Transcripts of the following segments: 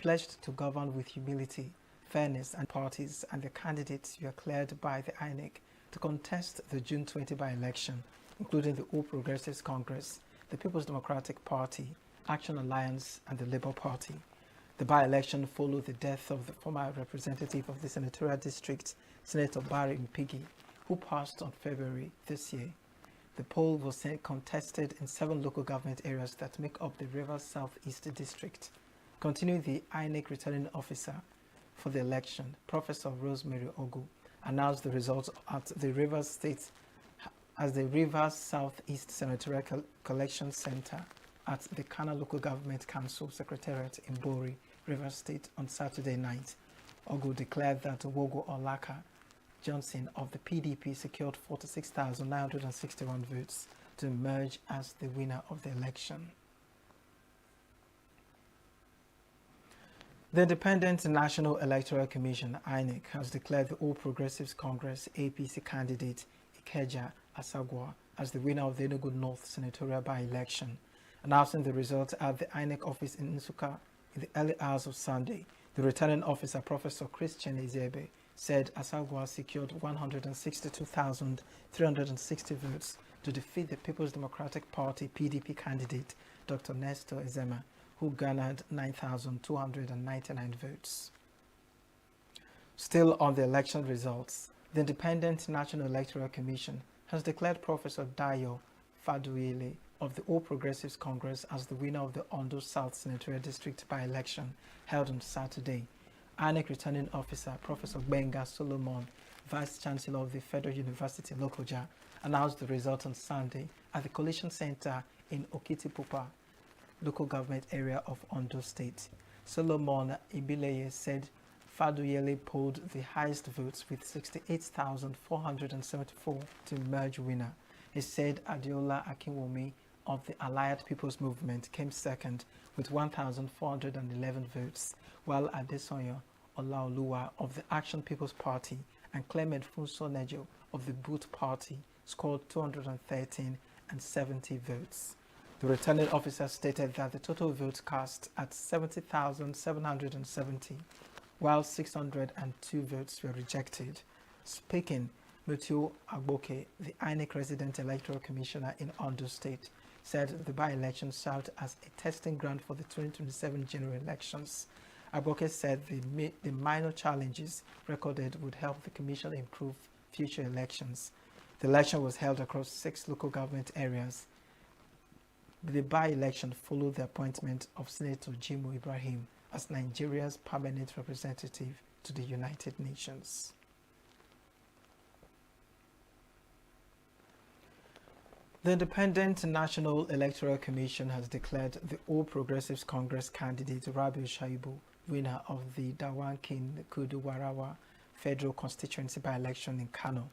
pledged to govern with humility, fairness, and parties and the candidates were cleared by the INEC to contest the June 20 by-election, including the All Progressives Congress, the People's Democratic Party, Action Alliance, and the Labour Party. The by-election followed the death of the former representative of the senatorial district, Senator Barry Mpigi, who passed on February this year. The poll was contested in 7 local government areas that make up the Rivers Southeast District. Continuing, the INEC returning officer for the election, Professor Rosemary Ogu, announced the results at the Rivers Southeast Senatorial Collection Center at the Kana Local Government Council Secretariat in Bori, Rivers State on Saturday night. Ogu declared that Wogo Olaka Johnson of the PDP secured 46,961 votes to emerge as the winner of the election. The Independent National Electoral Commission, INEC, has declared the All Progressives Congress APC candidate Ikeja Asagwa as the winner of the ENUGU North senatorial by-election. Announcing the results at the INEC office in Nsukka in the early hours of Sunday, the returning officer, Professor Christian Ezebe, said Asagwa secured 162,360 votes to defeat the People's Democratic Party PDP candidate, Dr. Nestor Ezema, who garnered 9,299 votes. Still on the election results, the Independent National Electoral Commission has declared Professor Dayo Faduyele of the All Progressives Congress as the winner of the Ondo South Senatorial District by-election held on Saturday. INEC returning officer Professor Benga Solomon, Vice Chancellor of the Federal University Lokoja, announced the result on Sunday at the Coalition Center in Okitipupa, local government area of Ondo State. Solomon Ibileye said Faduyele polled the highest votes with 68,474 to emerge winner. He said Adiola Akinwumi of the Allied People's Movement came second with 1,411 votes, while Adesanya Olaoluwa of the Action People's Party and Clement Funso-Nejo of the Boot Party scored 213 and 70 votes. The returning officer stated that the total votes cast at 70,770, while 602 votes were rejected. Speaking, Mutiu Agboke, the INEC resident electoral commissioner in Ondo State, said the by-election served as a testing ground for the 2027 general elections. Agboke said the minor challenges recorded would help the commission improve future elections. The election was held across 6 local government areas. The by-election followed the appointment of Senator Jimo Ibrahim as Nigeria's permanent representative to the United Nations. The Independent National Electoral Commission has declared the All Progressives Congress candidate Rabiu Shaibu winner of the Dawankin Kudu Warawa Federal Constituency by-election in Kano.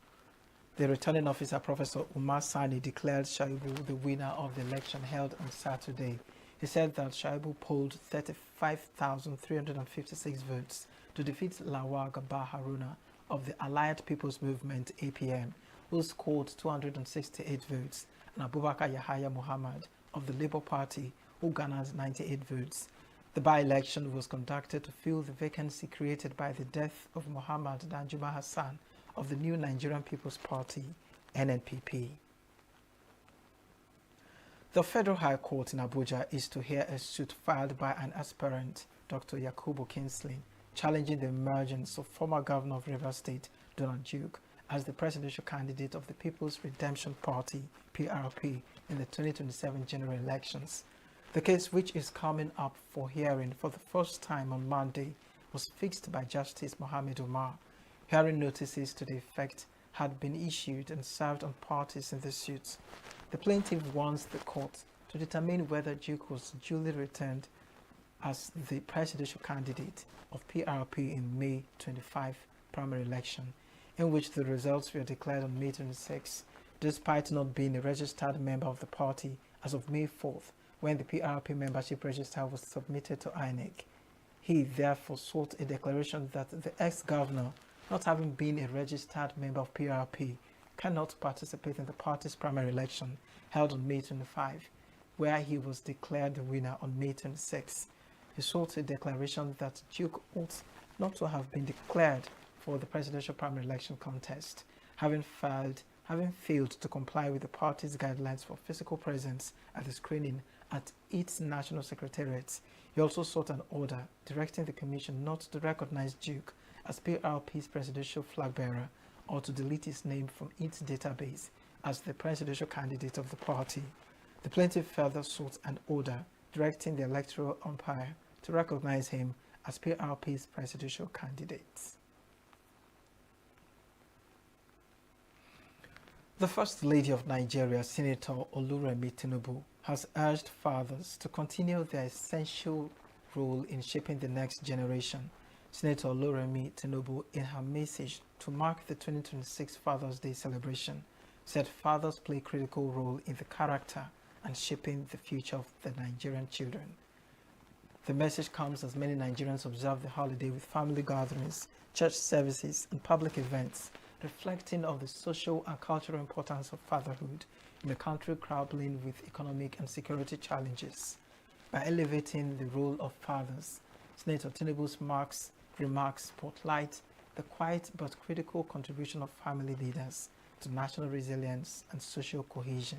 The returning officer, Professor Umar Sani, declared Shaibu the winner of the election held on Saturday. He said that Shaibu polled 35,356 votes to defeat Lawal Gaba Haruna of the Allied People's Movement APM, who scored 268 votes, and Abubakar Yahaya Muhammad of the Labour Party, who garnered 98 votes. The by-election was conducted to fill the vacancy created by the death of Muhammad Danjuma Hassan of the New Nigerian People's Party, NNPP. The Federal High Court in Abuja is to hear a suit filed by an aspirant, Dr. Yakubu Kingsley, challenging the emergence of former Governor of Rivers State, Donald Duke, as the presidential candidate of the People's Redemption Party, PRP, in the 2027 general elections. The case, which is coming up for hearing for the first time on Monday, was fixed by Justice Mohammed Umar. Hearing notices to the effect had been issued and served on parties in the suit. The plaintiff wants the court to determine whether Duke was duly returned as the presidential candidate of PRP in May 25 primary election, in which the results were declared on May 26, despite not being a registered member of the party as of May 4th, when the PRP membership register was submitted to INEC. He therefore sought a declaration that the ex-governor, not having been a registered member of PRP, cannot participate in the party's primary election held on May 25, where he was declared the winner on May 26. he sought a declaration that Duke ought not to have been declared for the presidential primary election contest, having failed to comply with the party's guidelines for physical presence at the screening at its national secretariat. He also sought an order directing the commission not to recognize Duke as PRP's presidential flag bearer or to delete his name from its database as the presidential candidate of the party. The plaintiff further sought an order directing the electoral umpire to recognize him as PRP's presidential candidate. The First Lady of Nigeria, Senator Oluremi Tinubu, has urged fathers to continue their essential role in shaping the next generation. Senator Oluremi Tinubu, in her message to mark the 2026 Father's Day celebration, said fathers play a critical role in the character and shaping the future of the Nigerian children. The message comes as many Nigerians observe the holiday with family gatherings, church services, and public events, reflecting on the social and cultural importance of fatherhood in a country grappling with economic and security challenges. By elevating the role of fathers, Senator Tinubu's remarks spotlight the quiet but critical contribution of family leaders to national resilience and social cohesion.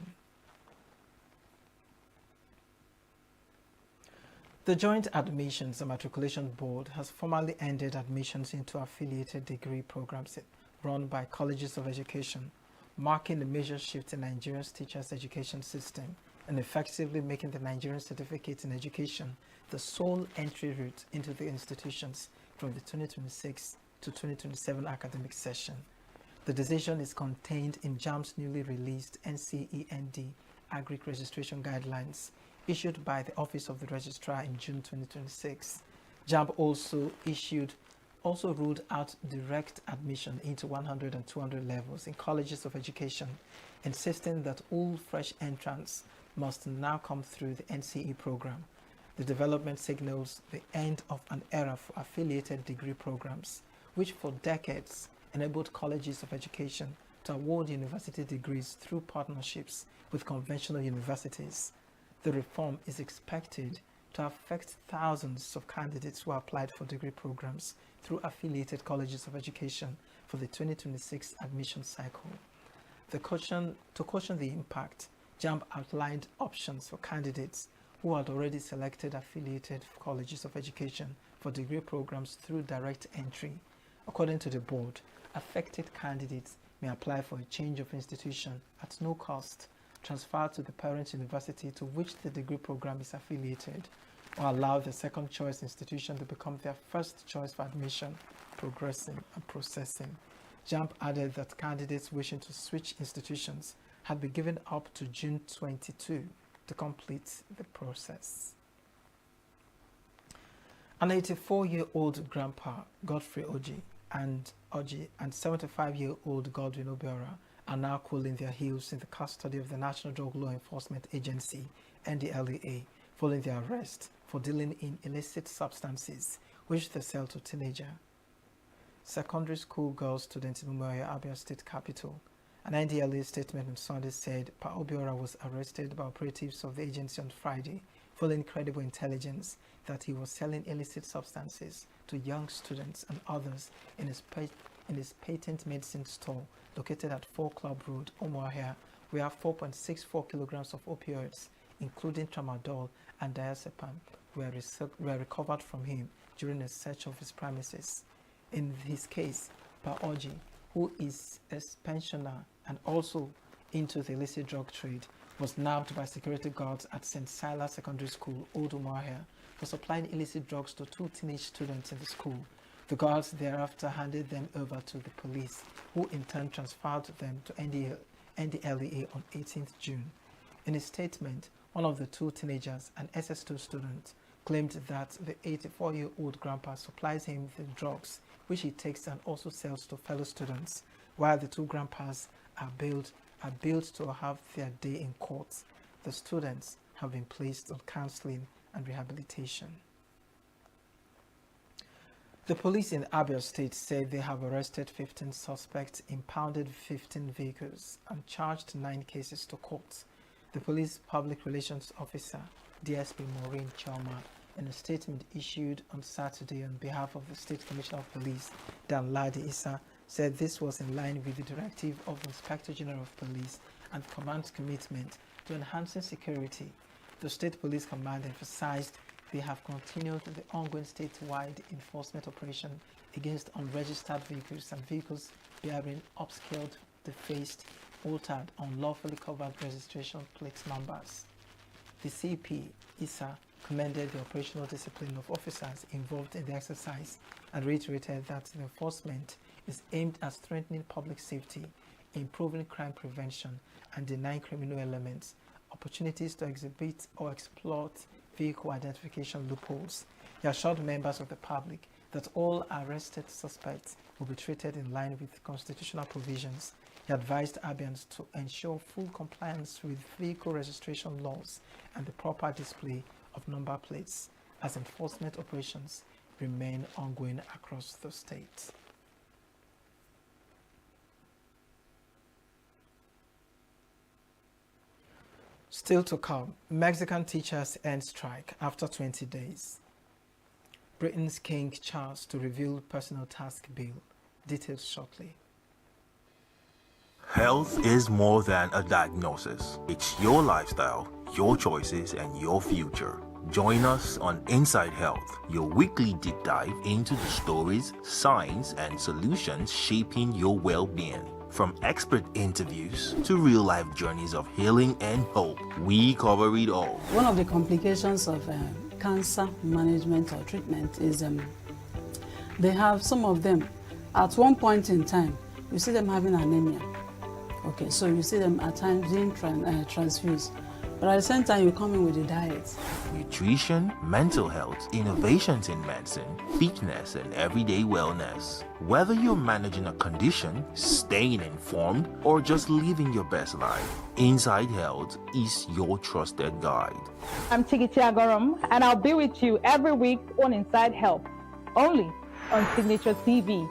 The Joint Admissions and Matriculation Board has formally ended admissions into affiliated degree programs run by colleges of education, marking a major shift in Nigeria's teachers' education system and effectively making the Nigerian Certificate in Education the sole entry route into the institutions from the 2026 to 2027 academic session. The decision is contained in JAMB's newly released NCEND Agric Registration Guidelines issued by the Office of the Registrar in June 2026. JAMB also ruled out direct admission into 100 and 200 levels in colleges of education, insisting that all fresh entrants must now come through the NCE program. The development signals the end of an era for affiliated degree programs, which for decades enabled colleges of education to award university degrees through partnerships with conventional universities. The reform is expected to affect thousands of candidates who applied for degree programs through affiliated colleges of education for the 2026 admission cycle. To caution the impact, JAMB outlined options for candidates who had already selected affiliated colleges of education for degree programs through direct entry. According to the board, affected candidates may apply for a change of institution at no cost, transfer to the parent university to which the degree program is affiliated, or allow the second choice institution to become their first choice for admission, progressing and processing. JAMB added that candidates wishing to switch institutions had been given up to June 22 to complete the process. An 84-year-old grandpa, Godfrey Oji, and 75-year-old Godwin Obiora are now cooling their heels in the custody of the National Drug Law Enforcement Agency, NDLEA, following their arrest for dealing in illicit substances, which they sell to teenager secondary school girl students in Umuahia, Abia State Capital. An NDLEA statement on Sunday said Pa Obiora was arrested by operatives of the agency on Friday, following credible intelligence that he was selling illicit substances to young students and others in his patent medicine store located at 4 Club Road, Umuahia, where 4.64 kilograms of opioids, including tramadol and diazepam, were recovered from him during a search of his premises. In his case, Pa Oji, who is a pensioner and also into the illicit drug trade, was nabbed by security guards at St. Silas Secondary School, Old Umuahia, for supplying illicit drugs to 2 teenage students in the school. The guards thereafter handed them over to the police, who in turn transferred them to NDLEA on 18th June. In a statement, one of the 2 teenagers, an SS2 student, claimed that the 84-year-old grandpa supplies him the drugs, which he takes and also sells to fellow students, while the 2 grandpas are billed to have their day in court. The students have been placed on counseling and rehabilitation. The police in Abia State said they have arrested 15 suspects, impounded 15 vehicles, and charged 9 cases to court. The police public relations officer, DSP Maureen Chalma, In a statement issued on Saturday on behalf of the State Commissioner of Police, Dan Ladi Issa, said this was in line with the directive of the Inspector General of Police and Command's commitment to enhancing security. The State Police Command emphasized they have continued the ongoing statewide enforcement operation against unregistered vehicles and vehicles bearing upscaled, defaced, altered, unlawfully covered registration plate numbers. The CP, Issa, commended the operational discipline of officers involved in the exercise and reiterated that the enforcement is aimed at strengthening public safety, improving crime prevention, and denying criminal elements opportunities to exhibit or exploit vehicle identification loopholes. He assured members of the public that all arrested suspects will be treated in line with constitutional provisions. He advised Abians to ensure full compliance with vehicle registration laws and the proper display of number plates as enforcement operations remain ongoing across the state. Still to come, Mexican teachers end strike after 20 days. Britain's King Charles to reveal personal task bill. Details shortly. Health is more than a diagnosis. It's your lifestyle, your choices, and your future. Join us on Inside Health, your weekly deep dive into the stories, science, and solutions shaping your well-being. From expert interviews to real-life journeys of healing and hope, we cover it all. One of the complications of cancer management or treatment is they have some of them, at one point in time, you see them having anemia. Okay, so you see them at times being transfused. But at the same time, you come in with a diet. Nutrition, mental health, innovations in medicine, fitness, and everyday wellness. Whether you're managing a condition, staying informed, or just living your best life, Inside Health is your trusted guide. I'm Tigiti Agorum, and I'll be with you every week on Inside Health, only on Signature TV.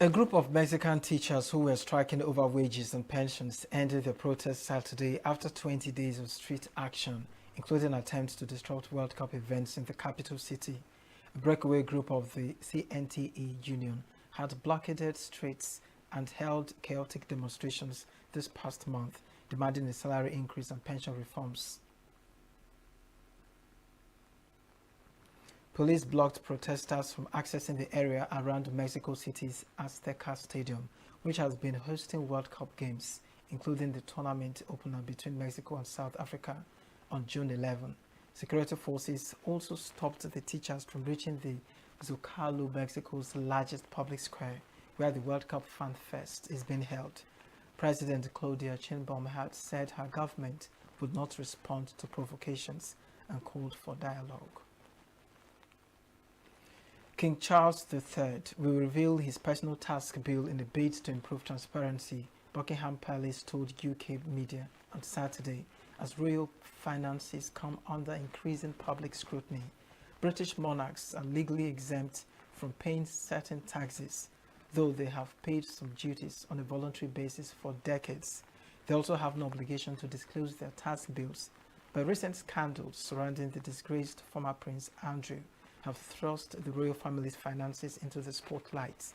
A group of Mexican teachers who were striking over wages and pensions ended their protest Saturday after 20 days of street action, including attempts to disrupt World Cup events in the capital city. A breakaway group of the CNTE union had blockaded streets and held chaotic demonstrations this past month, demanding a salary increase and pension reforms. Police blocked protesters from accessing the area around Mexico City's Azteca Stadium, which has been hosting World Cup games, including the tournament opener between Mexico and South Africa on June 11. Security forces also stopped the teachers from reaching the Zocalo, Mexico's largest public square, where the World Cup Fan Fest is being held. President Claudia Sheinbaum had said her government would not respond to provocations and called for dialogue. King Charles III will reveal his personal task bill in a bid to improve transparency, Buckingham Palace told UK media on Saturday, as royal finances come under increasing public scrutiny. British monarchs are legally exempt from paying certain taxes, though they have paid some duties on a voluntary basis for decades. They also have no obligation to disclose their tax bills, but recent scandals surrounding the disgraced former Prince Andrew have thrust the royal family's finances into the spotlight.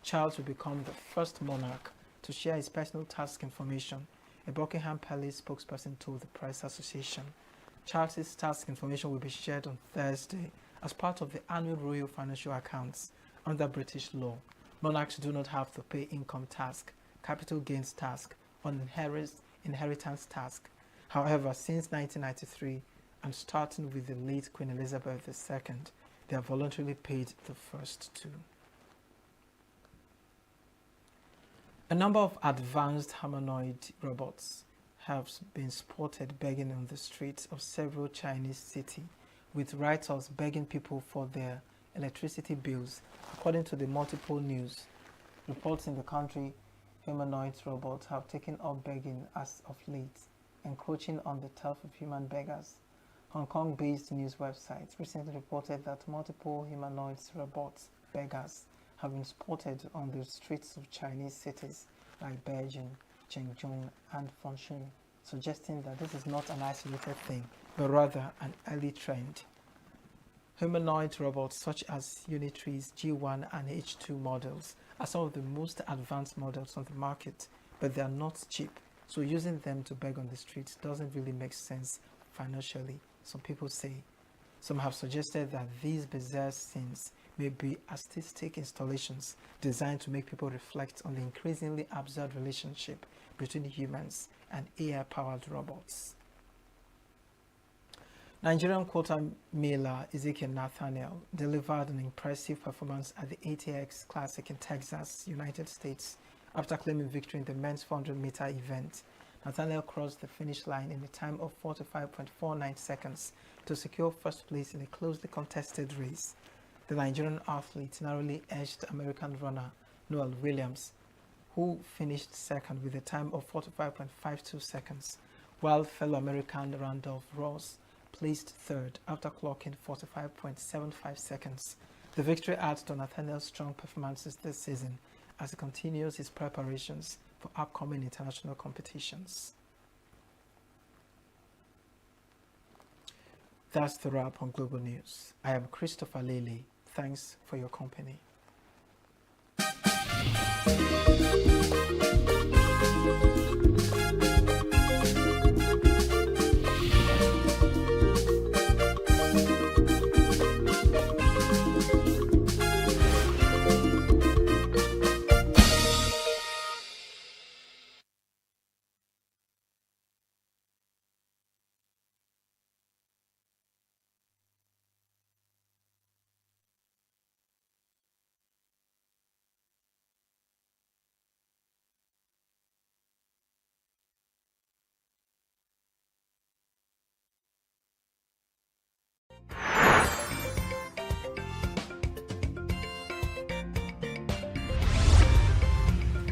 Charles will become the first monarch to share his personal tax information, a Buckingham Palace spokesperson told the Press Association. Charles's tax information will be shared on Thursday as part of the annual royal financial accounts. Under British law, monarchs do not have to pay income tax, capital gains tax, or inheritance tax. However, since 1993, and starting with the late Queen Elizabeth II, they have voluntarily paid the first two. A number of advanced humanoid robots have been spotted begging on the streets of several Chinese cities, with writers begging people for their electricity bills. According to the multiple news reports in the country, humanoid robots have taken up begging as of late, encroaching on the turf of human beggars. Hong Kong-based news websites recently reported that multiple humanoid robot beggars have been spotted on the streets of Chinese cities like Beijing, Chengdu, and Fengshun, suggesting that this is not an isolated thing, but rather an early trend. Humanoid robots such as Unitri's G1 and H2 models are some of the most advanced models on the market, but they are not cheap, so using them to beg on the streets doesn't really make sense financially, some people say. Some have suggested that these bizarre scenes may be artistic installations designed to make people reflect on the increasingly absurd relationship between humans and AI-powered robots. Nigerian quarter mailer Ezekiel Nathaniel delivered an impressive performance at the ATX Classic in Texas, United States. After claiming victory in the men's 400-meter event, Nathaniel crossed the finish line in a time of 45.49 seconds to secure first place in a closely contested race. The Nigerian athlete narrowly edged American runner Noel Williams, who finished second with a time of 45.52 seconds, while fellow American Randolph Ross placed third after clocking 45.75 seconds. The victory adds to Nathaniel's strong performances this season as he continues his preparations for upcoming international competitions. That's the wrap on Global News. I am Christopher Lely. Thanks for your company.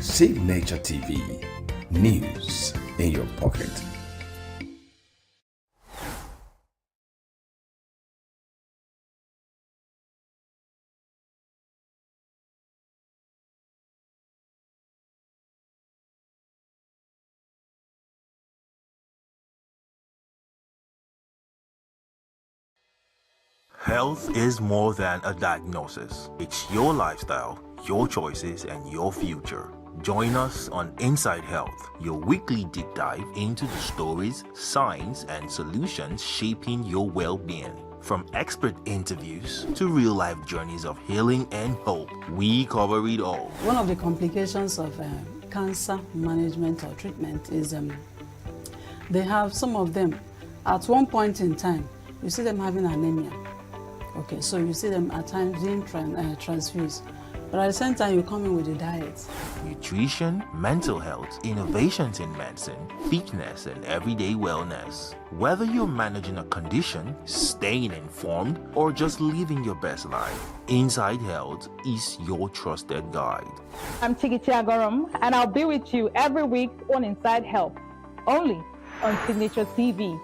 Signature TV, news in your pocket. Health is more than a diagnosis. It's your lifestyle, your choices, and your future. Join us on Inside Health, your weekly deep dive into the stories, science, and solutions shaping your well-being. From expert interviews to real-life journeys of healing and hope, we cover it all. One of the complications of cancer management or treatment is they have some of them at one point in time, you see them having anemia. Okay, so you see them at times being transfused. But at the same time, you come in with a diet. Nutrition, mental health, innovations in medicine, fitness, and everyday wellness. Whether you're managing a condition, staying informed, or just living your best life, Inside Health is your trusted guide. I'm Tigiti Agorum, and I'll be with you every week on Inside Health, only on Signature TV.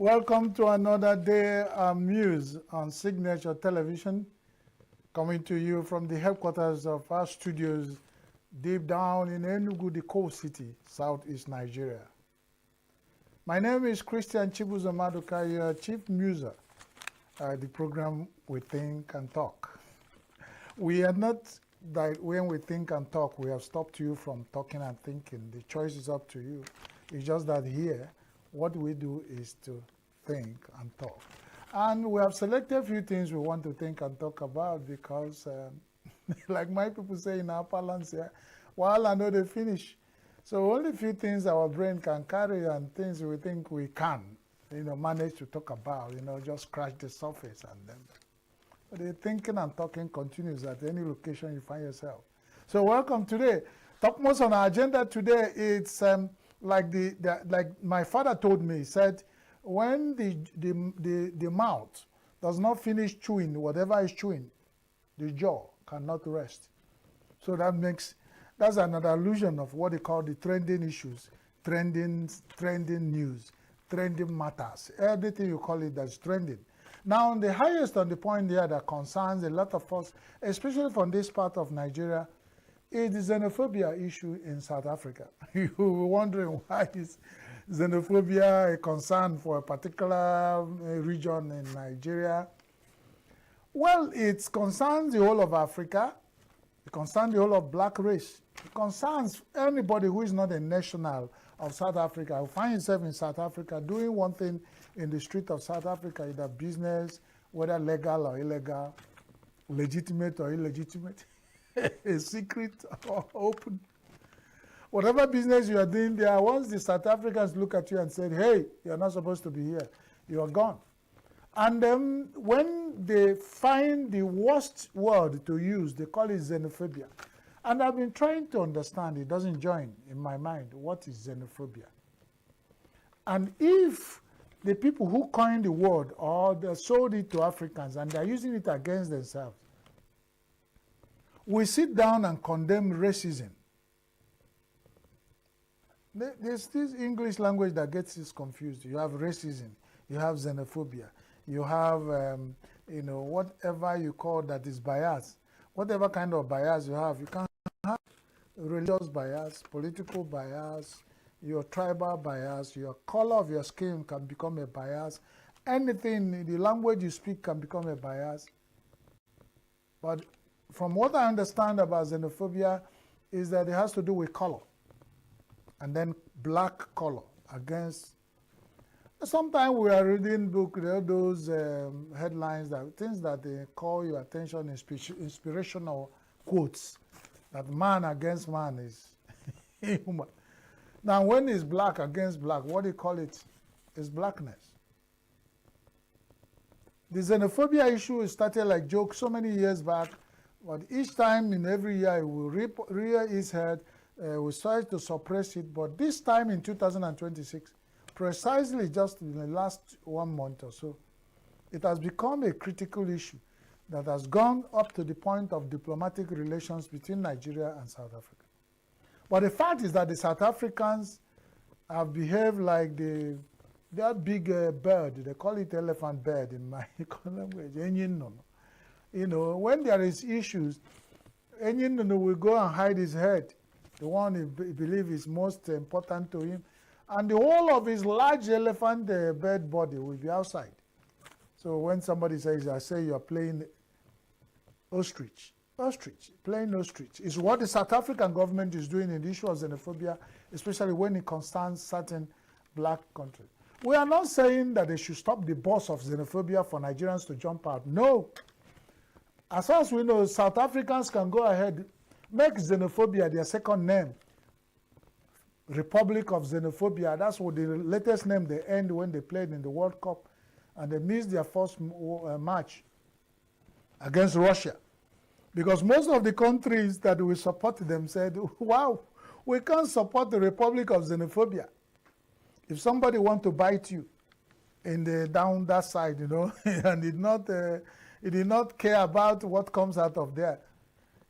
Welcome to another day news on Signature Television, coming to you from the headquarters of our studios deep down in ENUGU, the coast city, southeast Nigeria. My name is Christian Chibuzo Maduka, your chief muser, the program We Think and Talk. We are not that when we think and talk, we have stopped you from talking and thinking. The choice is up to you. It's just that here, what we do is to think and talk. And we have selected a few things we want to think and talk about because, like my people say in our parlance here, while I know they finish. So only a few things our brain can carry and things we think we can, manage to talk about, just scratch the surface and then. But the thinking and talking continues at any location you find yourself. So welcome today. Topmost on our agenda today, it's like my father told me, he said, when the mouth does not finish chewing whatever is chewing, the jaw cannot rest. So that's another allusion of what they call the trending issues, trending news, trending matters, everything you call it that's trending. Now, the highest on the point here that concerns a lot of us, especially from this part of Nigeria, is the xenophobia issue in South Africa. You were wondering why is xenophobia a concern for a particular region in Nigeria? Well, it concerns the whole of Africa. It concerns the whole of black race. It concerns anybody who is not a national of South Africa, who finds himself in South Africa doing one thing in the street of South Africa, either business, whether legal or illegal, legitimate or illegitimate, a secret or open. Whatever business you are doing there, once the South Africans look at you and say, hey, you're not supposed to be here, you are gone. And then when they find the worst word to use, they call it xenophobia. And I've been trying to understand, it doesn't join in my mind, what is xenophobia? And if the people who coined the word or they sold it to Africans and they're using it against themselves, we sit down and condemn racism. There's this English language that gets us confused. You have racism, you have xenophobia, you have, whatever you call that is bias. Whatever kind of bias you have, you can have religious bias, political bias, your tribal bias, your color of your skin can become a bias. Anything, the language you speak can become a bias. But from what I understand about xenophobia is that it has to do with color. And then black color against. Sometimes we are reading book, those headlines, things that they call your attention, inspirational quotes, that man against man is human. Now, when it's black against black, what do you call it? Is blackness. The xenophobia issue started like joke so many years back, but each time in every year it will rear its head. We try to suppress it, but this time in 2026, precisely just in the last 1 month or so, it has become a critical issue that has gone up to the point of diplomatic relations between Nigeria and South Africa. But the fact is that the South Africans have behaved like that big bird, they call it elephant bird in my language, when there is issues, will go and hide his head, the one he believes is most important to him, and the whole of his large elephant bird body will be outside. So when somebody says, I say you're playing ostrich, playing ostrich is what the South African government is doing in the issue of xenophobia, especially when it concerns certain black countries. We are not saying that they should stop the bus of xenophobia for Nigerians to jump out. No. As far as we know, South Africans can go ahead, make xenophobia their second name. Republic of Xenophobia, that's what the latest name they earned when they played in the World Cup, and they missed their first match against Russia. Because most of the countries that we support them said, wow, we can't support the Republic of Xenophobia. If somebody wants to bite you down that side, and he did not care about what comes out of there.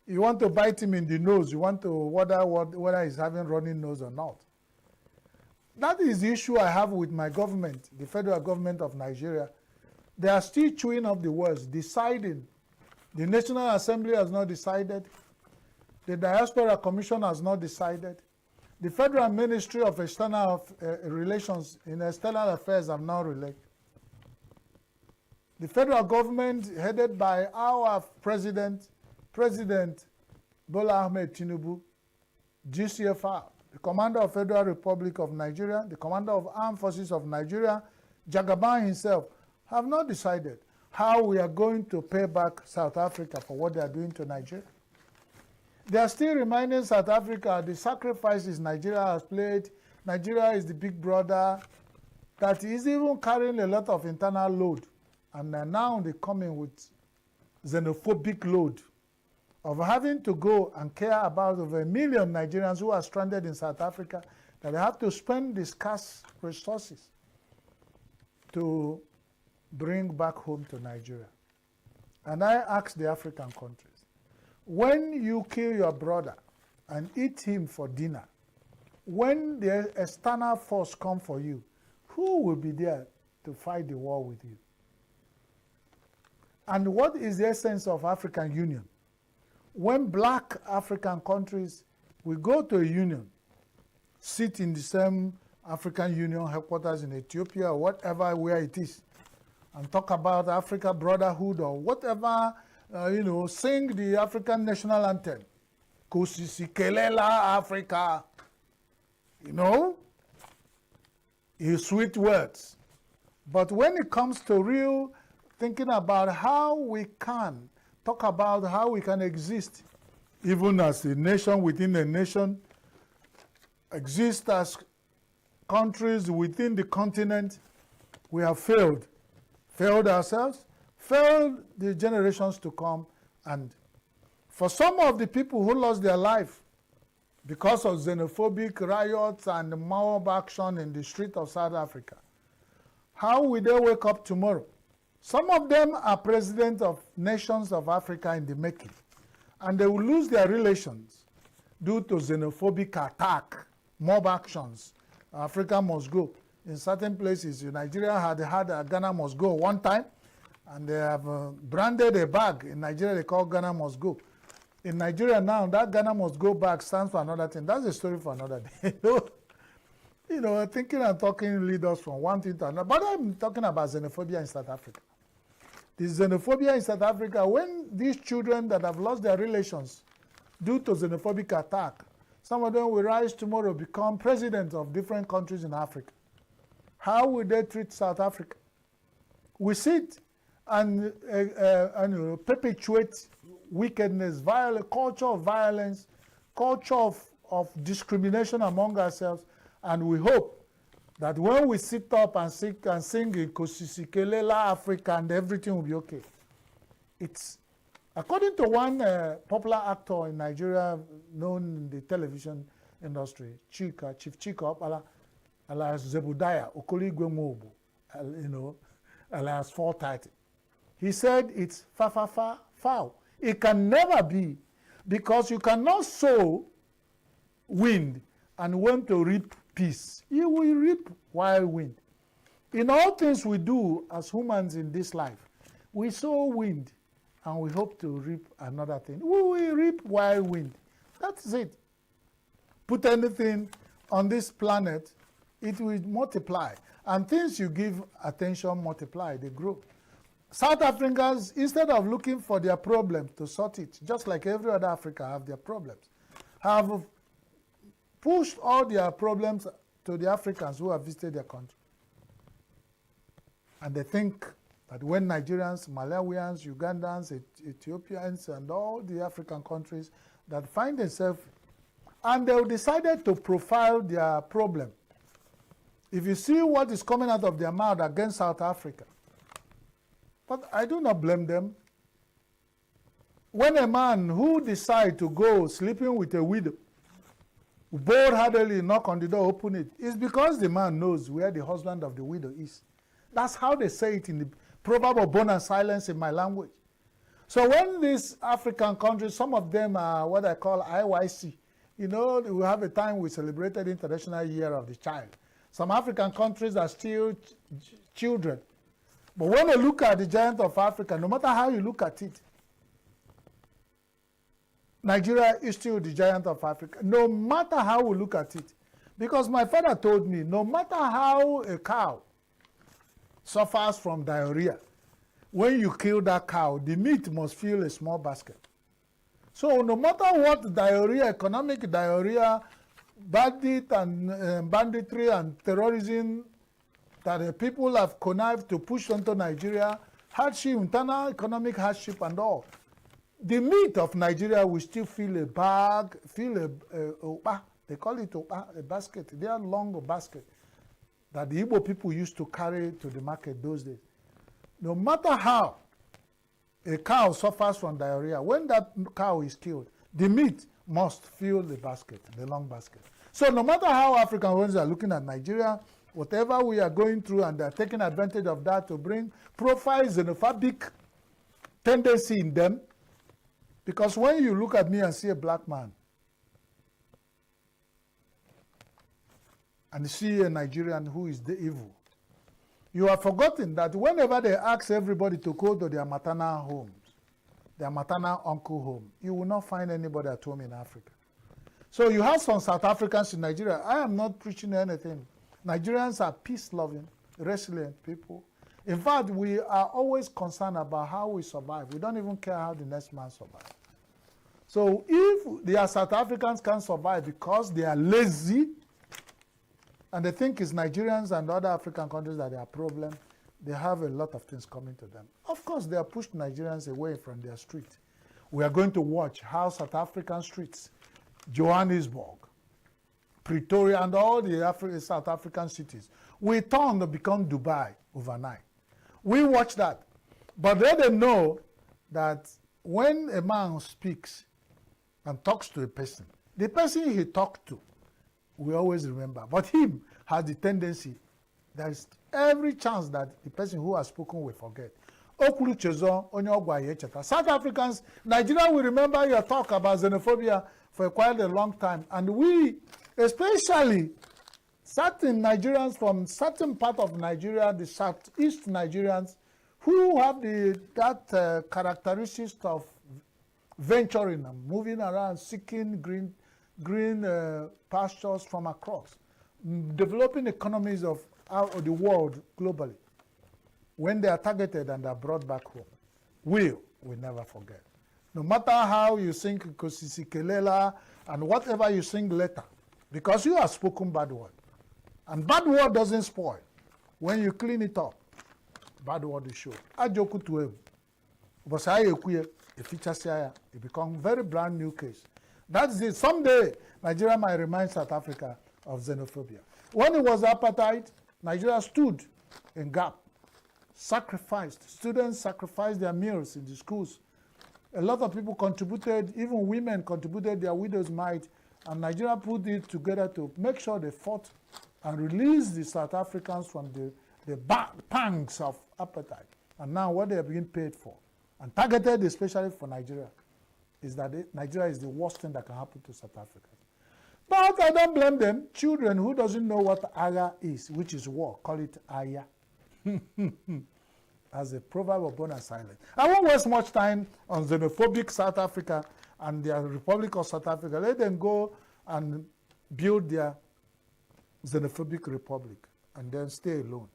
You want to bite him in the nose. You want to whether he's having running nose or not. That is the issue I have with my government, the federal government of Nigeria. They are still chewing up the words, deciding. The National Assembly has not decided. The Diaspora Commission has not decided. The Federal Ministry of External Relations in External Affairs have not related. The federal government, headed by our President Bola Ahmed Tinubu, GCFR, the Commander of Federal Republic of Nigeria, the Commander of Armed Forces of Nigeria, Jagaban himself, have not decided how we are going to pay back South Africa for what they are doing to Nigeria. They are still reminding South Africa the sacrifices Nigeria has played. Nigeria is the big brother that is even carrying a lot of internal load. And now they come in with xenophobic load of having to go and care about over 1 million Nigerians who are stranded in South Africa, that they have to spend the scarce resources to bring back home to Nigeria. And I ask the African countries, when you kill your brother and eat him for dinner, when the external force come for you, who will be there to fight the war with you? And what is the essence of African Union? When black African countries will go to a union, sit in the same African Union headquarters in Ethiopia or whatever where it is, and talk about Africa brotherhood or whatever, sing the African national anthem, Kusisikelela Africa, sweet words. But when it comes to real thinking about how we can talk about how we can exist, even as a nation within a nation, exist as countries within the continent, we have failed. Failed ourselves, failed the generations to come, and for some of the people who lost their life because of xenophobic riots and mob action in the street of South Africa, how will they wake up tomorrow? Some of them are presidents of nations of Africa in the making, and they will lose their relations due to xenophobic attack, mob actions. Africa must go. In certain places, Nigeria had a Ghana must go one time, and they have branded a bag. In Nigeria, they call Ghana must go. In Nigeria now, that Ghana must go bag stands for another thing. That's a story for another day. Thinking and talking lead us from one thing to another. But I'm talking about xenophobia in South Africa. The xenophobia in South Africa, when these children that have lost their relations due to xenophobic attack, some of them will rise tomorrow, become presidents of different countries in Africa. How will they treat South Africa? We sit and perpetuate wickedness, culture of violence, culture of discrimination among ourselves, and we hope that when we sit up and sing in Kosisikelela Africa, and everything will be okay. It's according to one popular actor in Nigeria known in the television industry, Chief Chika, alias Zebudaya Okoligwe Mobu, alias 430. He said it's foul. It can never be, because you cannot sow wind and want to reap peace. You will reap wild wind. In all things we do as humans in this life, we sow wind and we hope to reap another thing. We will reap wild wind. That's it. Put anything on this planet, it will multiply. And things you give attention multiply, they grow. South Africans, instead of looking for their problems to sort it, just like every other Africa have their problems, have pushed all their problems to the Africans who have visited their country. And they think that when Nigerians, Malawians, Ugandans, Ethiopians, and all the African countries that find themselves, and they decided to profile their problem. If you see what is coming out of their mouth against South Africa, but I do not blame them. When a man who decides to go sleeping with a widow, bold-heartedly knock on the door, open it, it's because the man knows where the husband of the widow is. That's how they say it in the proverb of bone and silence in my language. So when these African countries, some of them are what I call IYC, we have a time we celebrated International Year of the Child. Some African countries are still children. But when you look at the giant of Africa, no matter how you look at it, Nigeria is still the giant of Africa, no matter how we look at it. Because my father told me, no matter how a cow suffers from diarrhea, when you kill that cow, the meat must fill a small basket. So no matter what diarrhea, economic diarrhea, banditry and terrorism that the people have connived to push onto Nigeria, hardship, internal economic hardship and all. The meat of Nigeria will still fill a bag, they call it a basket, they are long basket that the Igbo people used to carry to the market those days. No matter how a cow suffers from diarrhea, when that cow is killed, the meat must fill the basket, the long basket. So no matter how African ones are looking at Nigeria, whatever we are going through, and they're taking advantage of that to bring profiles and xenophobic tendency in them, because when you look at me and see a black man, and see a Nigerian who is the evil, you have forgotten that whenever they ask everybody to go to their maternal homes, their maternal uncle home, you will not find anybody at home in Africa. So you have some South Africans in Nigeria. I am not preaching anything. Nigerians are peace-loving, resilient people. In fact, we are always concerned about how we survive. We don't even care how the next man survives. So if the South Africans can survive because they are lazy, and they think it's Nigerians and other African countries that are a problem, they have a lot of things coming to them. Of course, they have pushed Nigerians away from their street. We are going to watch how South African streets, Johannesburg, Pretoria, and all the South African cities will turn to become Dubai overnight. We watch that. But let them know that when a man speaks and talks to a person, the person he talked to, we always remember. But him has the tendency, there is every chance that the person who has spoken will forget. South Africans, Nigeria will remember your talk about xenophobia for quite a long time. And we, especially certain Nigerians from certain part of Nigeria, the Southeast Nigerians, who have that characteristics of venturing and moving around, seeking green pastures from across, developing economies of the world globally. When they are targeted and are brought back home, we will never forget. No matter how you sing Kosisi Kelela and whatever you sing later, because you have spoken bad word. And bad word doesn't spoil. When you clean it up, bad word is show. Ajoku to him. But it becomes very brand new case. That's it. Someday, Nigeria might remind South Africa of xenophobia. When it was apartheid, Nigeria stood in gap, sacrificed. Students sacrificed their meals in the schools. A lot of people contributed, even women contributed their widow's mite, and Nigeria put it together to make sure they fought and released the South Africans from the pangs of apartheid. And now what they are being paid for, and targeted especially for Nigeria, is that Nigeria is the worst thing that can happen to South Africa. But I don't blame them. Children who doesn't know what aya is, which is war, call it aya. As a proverb of bone and silence. I won't waste much time on xenophobic South Africa and the Republic of South Africa. Let them go and build their xenophobic republic and then stay alone.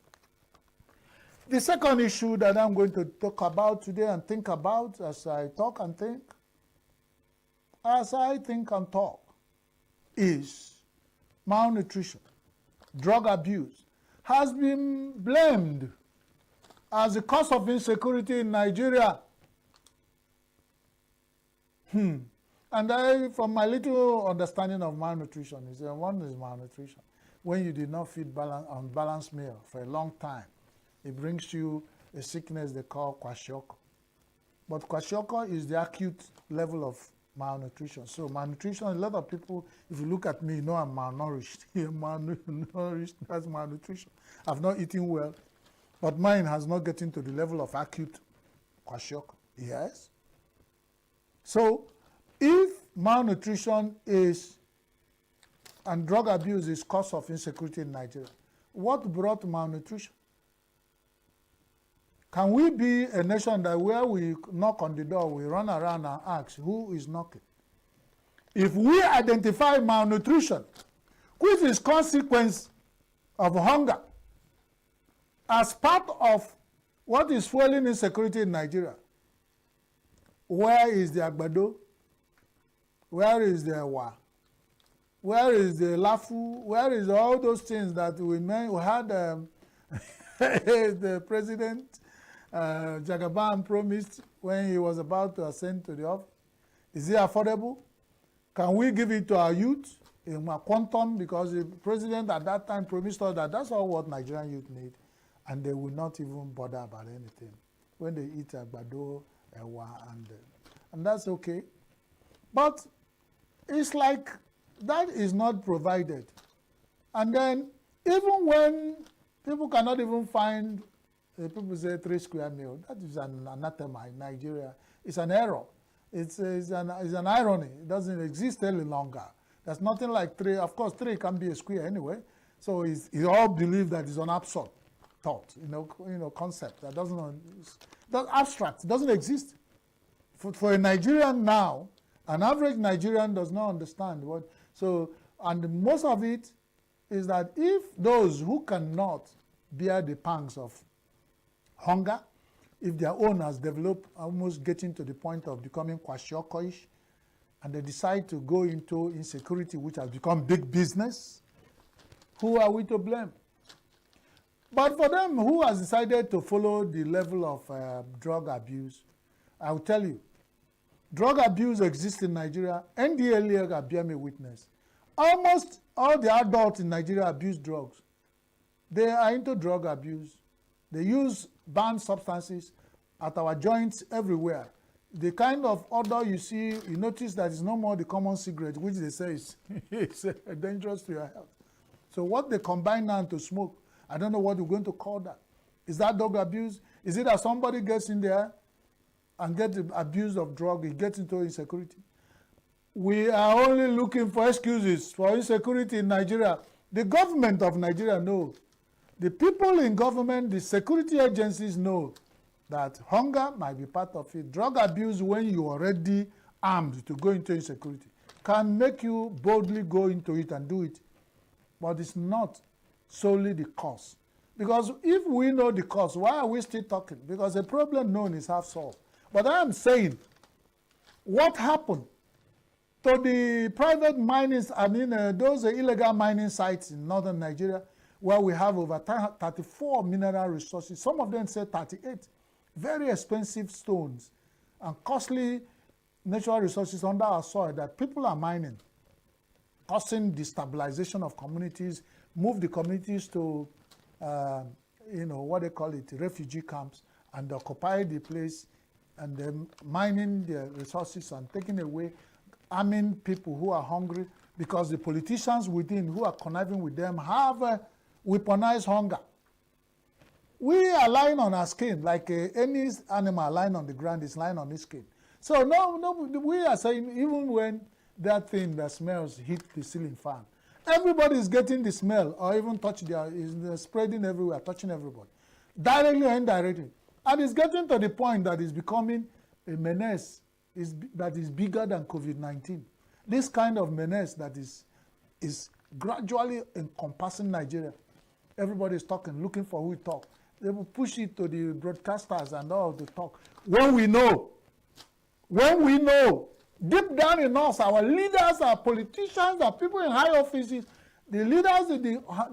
The second issue that I'm going to talk about today and think about as I talk and think, as I think and talk, is malnutrition, drug abuse, has been blamed as the cause of insecurity in Nigeria. And from my little understanding of malnutrition, is one is malnutrition. When you did not feed unbalanced meal for a long time, it brings you a sickness they call kwashiorkor. But kwashiorkor is the acute level of malnutrition. So malnutrition, a lot of people, if you look at me, you know I'm malnourished. Malnourished, that's malnutrition. I've not eaten well, but mine has not gotten to the level of acute kwashiorkor. Yes? So if malnutrition is, and drug abuse is cause of insecurity in Nigeria, what brought malnutrition? Can we be a nation that where we knock on the door, we run around and ask, who is knocking? If we identify malnutrition, which is consequence of hunger, as part of what is fueling insecurity in Nigeria, where is the agbado? Where is the ewa? Where is the lafu? Where is all those things that we had The president, Jagaban, promised when he was about to ascend to the office. Is it affordable? Can we give it to our youth in a quantum? Because the president at that time promised us that that's all what Nigerian youth need, and they will not even bother about anything. When they eat agbado, ewa, and that's okay. But it's like that is not provided. And then even when people cannot even find, people say 3 square meal, that is an anathema in Nigeria. It's an error. It's an irony. It doesn't exist any longer. There's nothing like 3. Of course, 3 can be a square anyway. So you all believe that it's an absurd thought, concept that that's abstract. It doesn't exist. For a Nigerian now, an average Nigerian does not understand what. So, and most of it is that if those who cannot bear the pangs of hunger, if their owners develop almost getting to the point of becoming kwashiorkor-ish, and they decide to go into insecurity, which has become big business, who are we to blame? But for them who has decided to follow the level of drug abuse, I will tell you, drug abuse exists in Nigeria. NDLEA bear me witness. Almost all the adults in Nigeria abuse drugs. They are into drug abuse. They use banned substances at our joints everywhere. The kind of odor you see, you notice that it's no more the common cigarette, which they say is it's dangerous to your health. So what they combine now to smoke, I don't know what we're going to call that. Is that drug abuse? Is it that somebody gets in there and gets abused of drug, he gets into insecurity? We are only looking for excuses for insecurity in Nigeria. The government of Nigeria knows. The people in government, the security agencies know that hunger might be part of it. Drug abuse, when you're already armed to go into insecurity, can make you boldly go into it and do it. But it's not solely the cause. Because if we know the cause, why are we still talking? Because a problem known is half solved. But I am saying, what happened to the private mining, those illegal mining sites in northern Nigeria, where we have over 34 mineral resources, some of them say 38, very expensive stones and costly natural resources under our soil that people are mining, causing destabilization of communities, move the communities to, what they call it, refugee camps, and occupy the place, and then mining the resources and taking away, arming people who are hungry, because the politicians within who are conniving with them have weaponized hunger. We are lying on our skin like any animal lying on the ground is lying on its skin. So no, we are saying even when that thing that smells hit the ceiling fan, everybody is getting the smell or even is spreading everywhere, touching everybody, directly or indirectly. And it's getting to the point that it's becoming a menace that is bigger than COVID-19. This kind of menace that is gradually encompassing Nigeria. Everybody is talking, looking for who to talk. They will push it to the broadcasters and all to talk. When we know, deep down in us, our leaders, our politicians, our people in high offices, the leaders,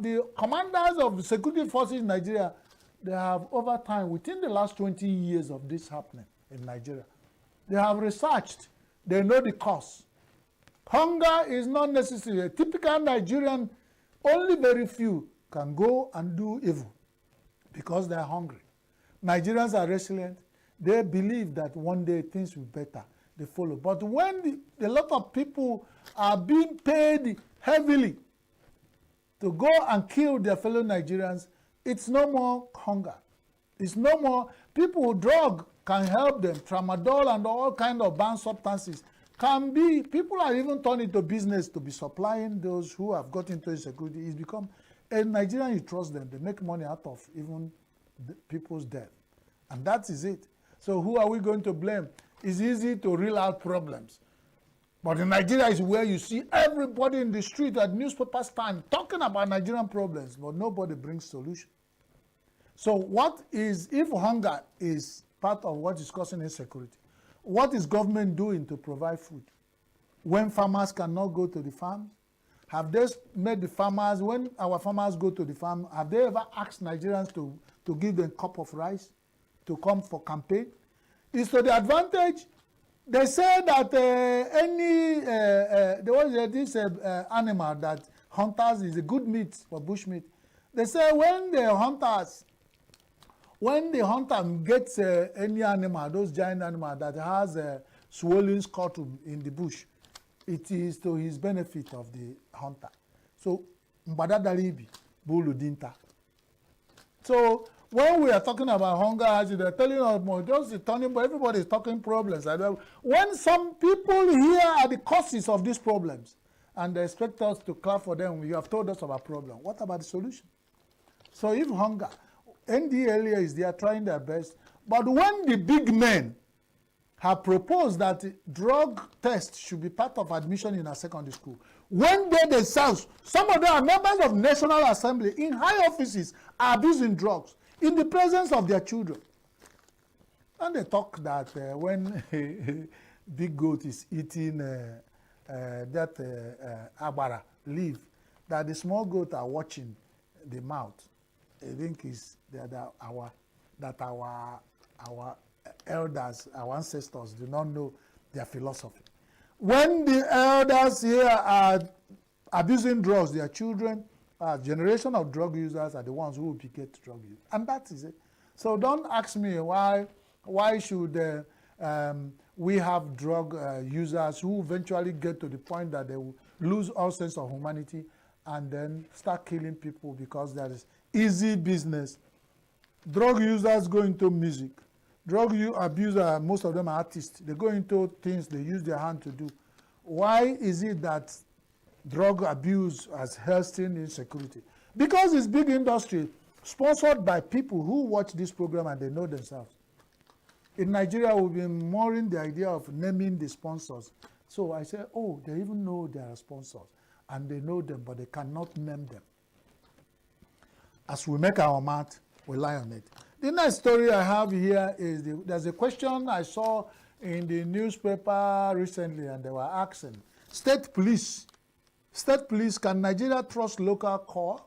the commanders of the security forces in Nigeria, they have over time, within the last 20 years of this happening in Nigeria, they have researched, they know the cause. Hunger is not necessary. A typical Nigerian, only very few can go and do evil because they are hungry. Nigerians are resilient. They believe that one day things will be better. They follow. But when a lot of people are being paid heavily to go and kill their fellow Nigerians, it's no more hunger. It's no more. People with drug can help them. Tramadol and all kinds of banned substances can be. People are even turning to business to be supplying those who have got into insecurity. It's become a Nigerian, you trust them. They make money out of even people's death. And that is it. So who are we going to blame? It's easy to reel out problems. But in Nigeria is where you see everybody in the street at newspaper stand talking about Nigerian problems, but nobody brings solution. So what is, if hunger is part of what is causing insecurity, what is government doing to provide food? When farmers cannot go to the farms, Have they made the farmers, when our farmers go to the farm, have they ever asked Nigerians to give them a cup of rice to come for campaign? It's to the advantage. They say that there was this animal that hunters is a good meat for bush meat. They say when the hunter gets any animal, those giant animal that has a swollen scrotum in the bush, it is to his benefit of the hunter. So, mbadadalibi, bulu dinta. So, when we are talking about hunger, they're telling us more, just turning, but everybody is talking problems. When some people here are the causes of these problems, and they expect us to clap for them, you have told us about problem. What about the solution? So if hunger, NDLEA is there trying their best, but when the big men have proposed that drug tests should be part of admission in a secondary school, when they themselves, some of them are members of National Assembly in high offices, are abusing drugs in the presence of their children. And they talk that when big goat is eating abara leaf, that the small goat are watching the mouth. I think is that our elders, our ancestors do not know their philosophy. When the elders here are abusing drugs, their children, generation of drug users are the ones who will get drug use. And that is it. So don't ask me why should we have drug users who eventually get to the point that they will lose all sense of humanity and then start killing people because there is easy business. Drug users go into music. Drug abusers, most of them are artists. They go into things they use their hand to do. Why is it that drug abuse has hastened insecurity? Because it's big industry sponsored by people who watch this program and they know themselves. In Nigeria, we've been mooring the idea of naming the sponsors. So I say, oh, they even know they are sponsors. And they know them, but they cannot name them. As we make our math, we lie on it. The next story I have here is, there's a question I saw in the newspaper recently, and they were asking, state police, can Nigeria trust local corps?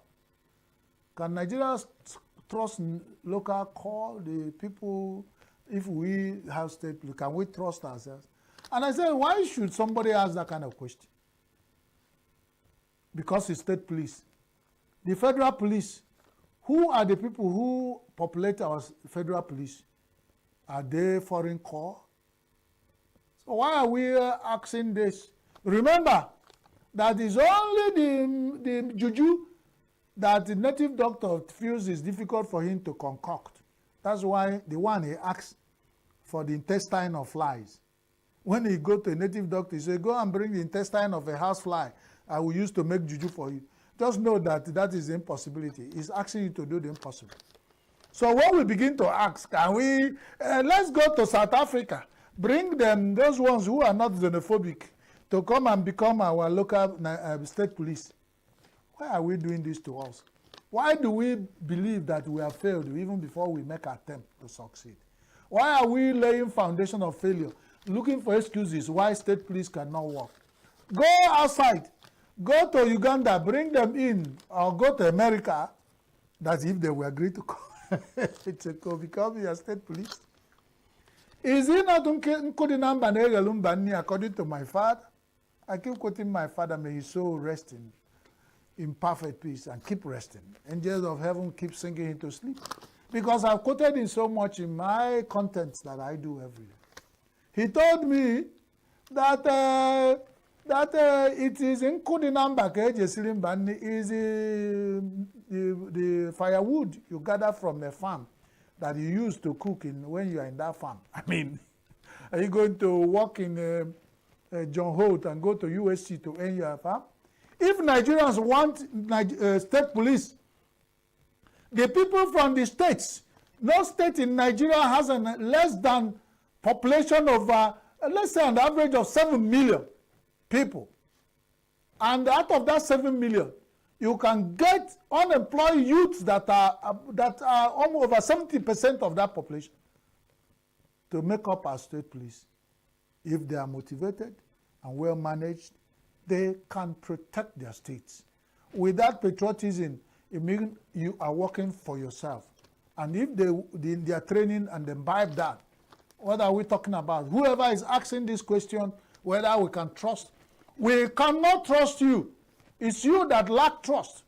Can Nigeria trust local corps, the people, if we have state police, can we trust ourselves? And I said, why should somebody ask that kind of question? Because it's state police. The federal police, who are the people who populate our federal police? Are they foreign corps? So why are we asking this? Remember that it's only the juju that the native doctor feels is difficult for him to concoct. That's why the one he asks for the intestine of flies. When he go to a native doctor, he say, go and bring the intestine of a housefly I will use to make juju for you. Just know that that is the impossibility. He's asking you to do the impossible. So when we begin to ask, can we, let's go to South Africa, bring them, those ones who are not xenophobic, to come and become our local state police. Why are we doing this to us? Why do we believe that we have failed even before we make an attempt to succeed? Why are we laying foundation of failure, looking for excuses why state police cannot work? Go outside. Go to Uganda, bring them in, or go to America. That's if they will agree to come, become your state police. Is it not according to my father? I keep quoting my father, may his soul rest in perfect peace and keep resting. Angels of heaven keep singing him to sleep. Because I've quoted him so much in my contents that I do every day. He told me that it is in Kudinamba, is the firewood you gather from a farm that you use to cook when you are in that farm. I mean, are you going to work in John Holt and go to USC to earn your farm? If Nigerians want state police, the people from the states, no state in Nigeria has a less than population of, let's say an average of 7 million people. And out of that 7 million, you can get unemployed youths that are almost over 70% of that population to make up our state police. If they are motivated and well managed, they can protect their states. With that patriotism, it means you are working for yourself. And if they are training and imbibe that, what are we talking about? Whoever is asking this question, whether we can trust, we cannot trust you. It's you that lack trust.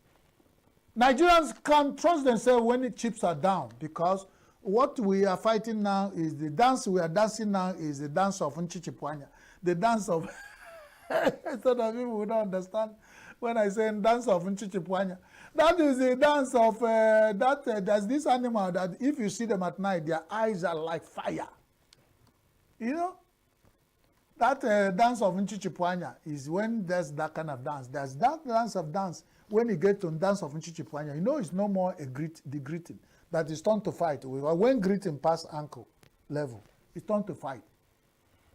Nigerians can trust themselves when the chips are down, because what we are fighting now is the dance we are dancing now is the dance of Nchichipwanya, the dance of so that people will not understand when I say dance of Nchichipwanya. That is the dance of there's this animal that if you see them at night, their eyes are like fire. You know, that dance of Nchichipwanya is when there's that kind of dance. There's that dance when you get to dance of Nchichipwanya, you know it's no more the greeting. That is turned to fight. When greeting past ankle level, it's turned to fight.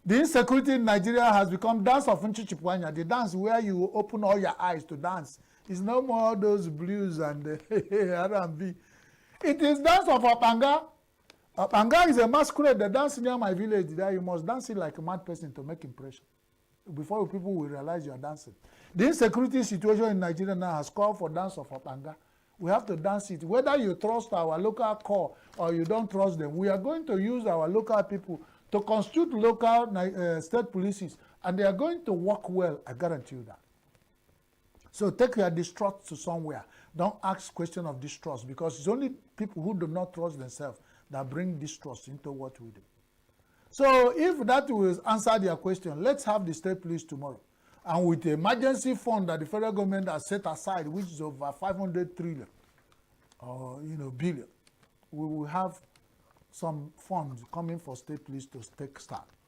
The insecurity in Nigeria has become dance of Nchichipwanya, the dance where you open all your eyes to dance. It's no more those blues and R&B. It is dance of Apanga. Apanga is a masquerade. The dance near my village there, you must dance it like a mad person to make impression before people will realize you are dancing. The insecurity situation in Nigeria now has called for dance of Apanga. We have to dance it. Whether you trust our local corps or you don't trust them, we are going to use our local people to constitute local state policies, and they are going to work well, I guarantee you that. So take your distrust to somewhere. Don't ask question of distrust, because it's only people who do not trust themselves that bring distrust into what we do. So if that will answer their question, let's have the state police tomorrow. And with the emergency fund that the federal government has set aside, which is over 500 trillion, or billion, we will have some funds coming for state police to take start.